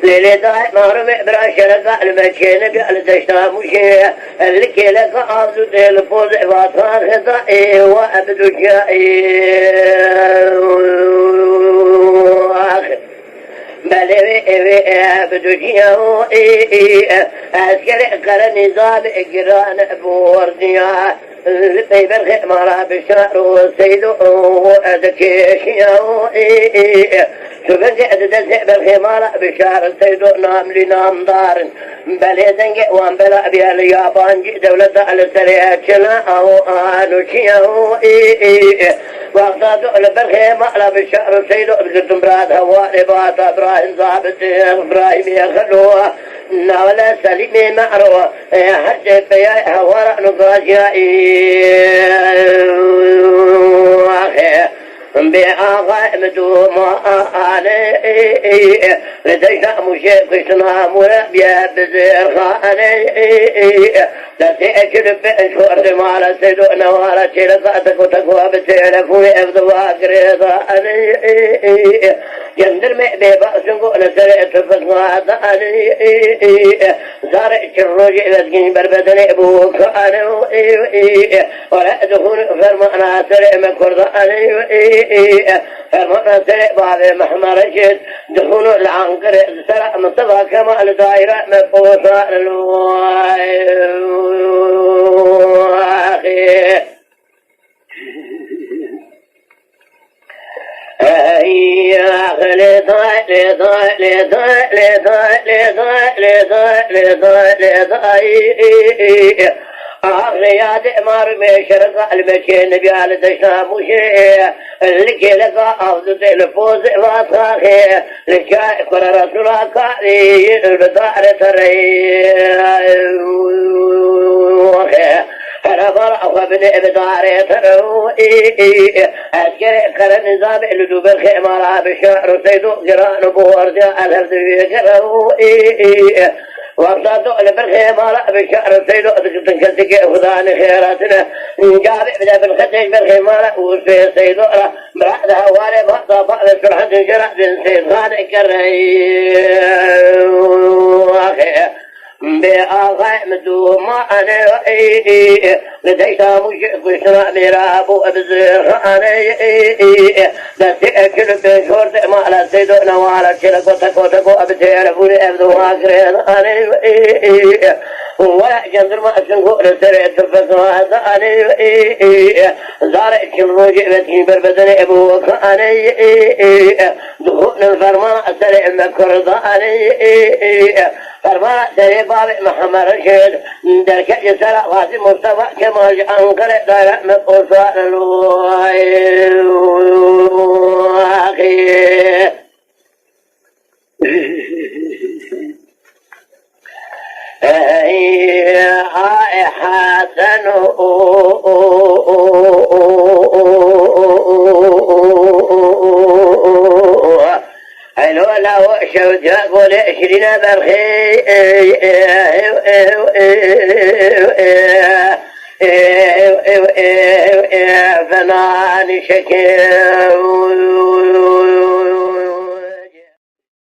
للداء مهرم براشرة المكين قال تشتامشي اللي لك عبد الفوز وطاق ضائي وعبد الجائي بلوي عبد الجائي أذكر قرن نظام إقران بورديا لطيب الخمارة بشار وسيد وأذكيشيا شوفني أتدزع بالخمارة بشار سيد نام لنام دار بلي زنق وانبلا بها اليابان دولة على سريعة شنا أو آنوشيا واقتادوا بالخمارة بشار سيد أبزلتم براد هوا لباط إبراهيم ضابط إبراهيم يخلوه نولا سليم معروه حتى فيها هوا نقاشيائي بآغا مدوما علي لديك مشيك سنام وربيا بزير خاني لتأكل بأشهر مالا سيدو نوالا تلقاتك وتقوى بتلفوني أفضوا أقريضا علي يندر مئبئ سنقول سرعت فسوات علي زارع الرجع لسكين بربدني أبوك علي ولا أدخل فرمانا سرع مكرد علي فرمانا سرع باب محمر جد دخول العنقر سرع مصطفى كمال دائرة مفوصة رياض إمار مشرق المكين بيال تشاموشي اللي لك أفضل الفوز وصاخي لكي قرر رسولك علي البدار تري فرفر أخوابن إبدار تروي أذكر قرن نظام اللدوب الخمارة بشعر سيدو قران بورد الهرد بيكروي وابصادوا لبالخمارة بشعر سيدو تنكتك أخذان خيراتنا جابع بدا بالخدش بالخمارة وفي سيدو بعدها والي بحضا بعض السرحة جرع بن سيد خانق الرئي بآغا مدوما أنا رأيي لديك مشيك شراء مرابو أبزر خاني لتأكل بشورت مالا سيدو نوالا شلقو تكو أبتعرفوني أبدو هاكرين أنا ولا جندر ما أشنقو لسرعة الفسوات أنا زارع شمروجي بتكين بربدني أبوك أنا دخول الفرمان أسرع مكرض أنا فرمان سرع باب محمد رشيد دركة جسر غازي مصطفى كمال أنقر دارع مقصة الواقي حسن حلو له شوت قول 20 برخي فنان شكل